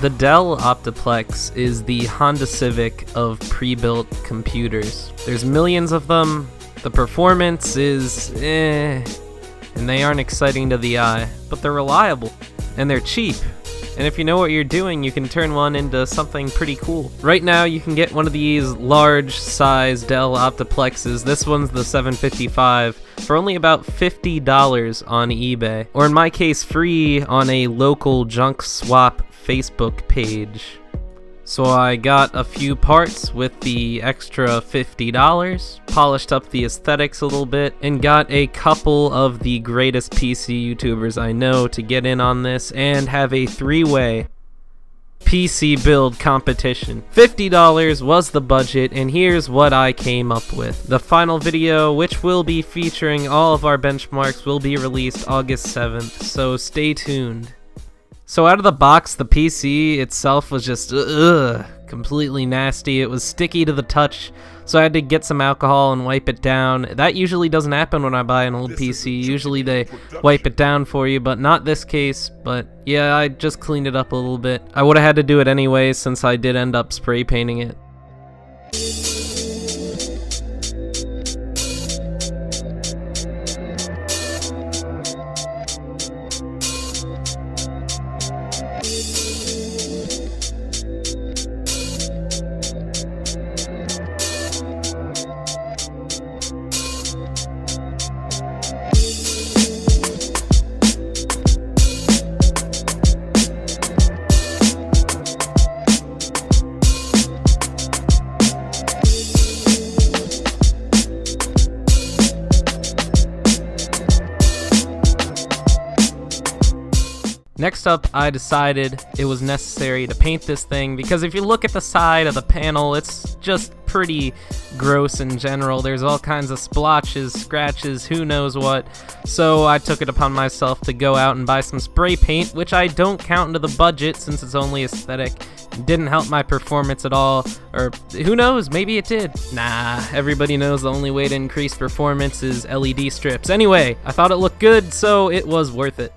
The Dell Optiplex is the Honda Civic of pre-built computers. There's millions of them, the performance is and they aren't exciting to the eye, but they're reliable, and they're cheap. And if you know what you're doing, you can turn one into something pretty cool. Right now, you can get one of these large-size Dell Optiplexes, this one's the 755, for only about $50 on eBay. Or in my case, free on a local junk swap Facebook page. So I got a few parts with the extra $50, polished up the aesthetics a little bit, and got a couple of the greatest PC YouTubers I know to get in on this and have a three-way PC build competition. $50 was the budget, and here's what I came up with. The final video, which will be featuring all of our benchmarks, will be released August 7th, so stay tuned. So out of the box, the PC itself was just completely nasty. It was sticky to the touch, so I had to get some alcohol and wipe it down. That usually doesn't happen when I buy an old PC. Usually they wipe it down for you, but not this case. But yeah, I just cleaned it up a little bit. I would have had to do it anyway since I did end up spray painting it. Next up, I decided it was necessary to paint this thing because if you look at the side of the panel, it's just pretty gross in general. There's all kinds of splotches, scratches, who knows what. So I took it upon myself to go out and buy some spray paint, which I don't count into the budget since it's only aesthetic. It didn't help my performance at all, or who knows, maybe it did. Nah, everybody knows the only way to increase performance is LED strips. Anyway, I thought it looked good, so it was worth it.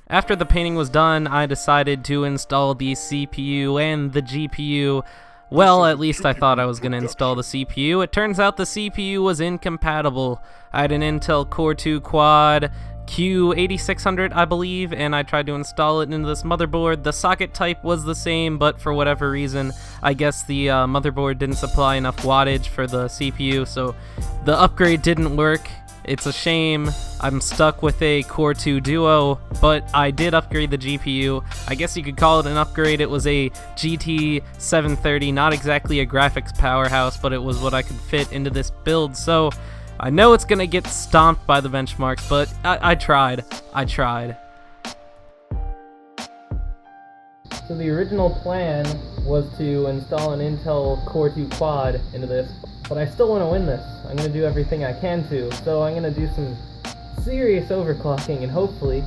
After the painting was done, I decided to install the CPU and the GPU. Well, at least I thought I was going to install the CPU. It turns out the CPU was incompatible. I had an Intel Core 2 Quad Q8600, I believe, and I tried to install it into this motherboard. The socket type was the same, but for whatever reason, I guess the motherboard didn't supply enough wattage for the CPU, so the upgrade didn't work. It's a shame. I'm stuck with a Core 2 Duo, but I did upgrade the GPU. I guess you could call it an upgrade. It was a GT 730, not exactly a graphics powerhouse, but it was what I could fit into this build. So I know it's gonna get stomped by the benchmarks, but I tried. So the original plan was to install an Intel Core 2 Quad into this, but I still want to win this. I'm going to do everything I can to, so I'm going to do some serious overclocking, and hopefully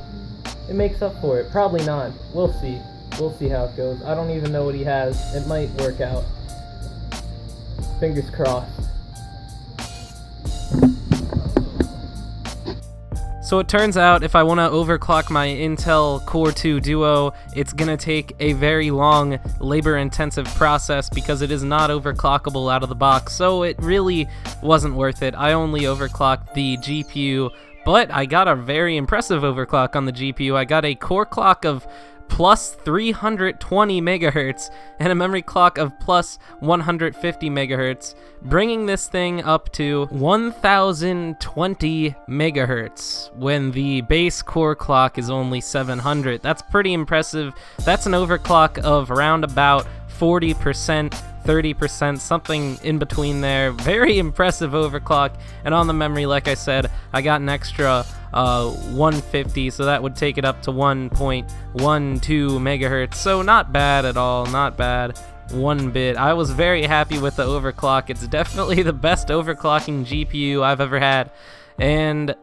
it makes up for it. Probably not. We'll see. We'll see how it goes. I don't even know what he has. It might work out. Fingers crossed. So it turns out if I want to overclock my Intel Core 2 Duo, it's going to take a very long, labor-intensive process because it is not overclockable out of the box, so it really wasn't worth it. I only overclocked the GPU, but I got a very impressive overclock on the GPU. I got a core clock of plus 320 megahertz and a memory clock of plus 150 megahertz, bringing this thing up to 1020 megahertz when the base core clock is only 700. That's pretty impressive. That's an overclock of around about 40%, 30%, something in between there. Very impressive overclock. And on the memory, like I said, I got an extra 150, so that would take it up to 1.12 megahertz. So not bad at all, not bad. one bit. I was very happy with the overclock. It's definitely the best overclocking GPU I've ever had. And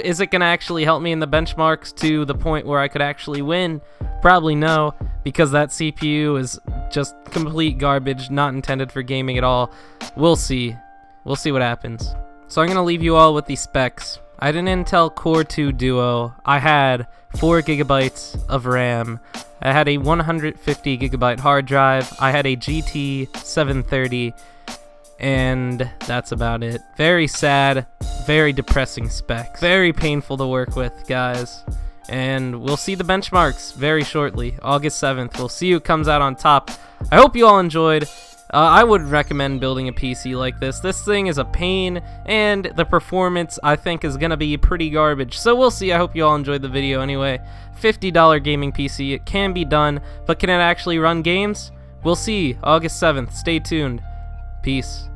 is it gonna actually help me in the benchmarks to the point where I could actually win? Probably no, because that CPU is just complete garbage, not intended for gaming at all. We'll see. We'll see what happens. So I'm gonna leave you all with the specs. I had an Intel Core 2 Duo. I had 4 GB of RAM. I had a 150 GB hard drive. I had a GT 730. And that's about it. Very sad, very depressing specs. Very painful to work with, guys. And we'll see the benchmarks very shortly. August 7th. We'll see who comes out on top. I hope you all enjoyed. I would recommend building a PC like this. This thing is a pain, and the performance, I think, is going to be pretty garbage. So we'll see. I hope you all enjoyed the video anyway. $50 gaming PC. It can be done, but can it actually run games? We'll see. August 7th. Stay tuned. Peace.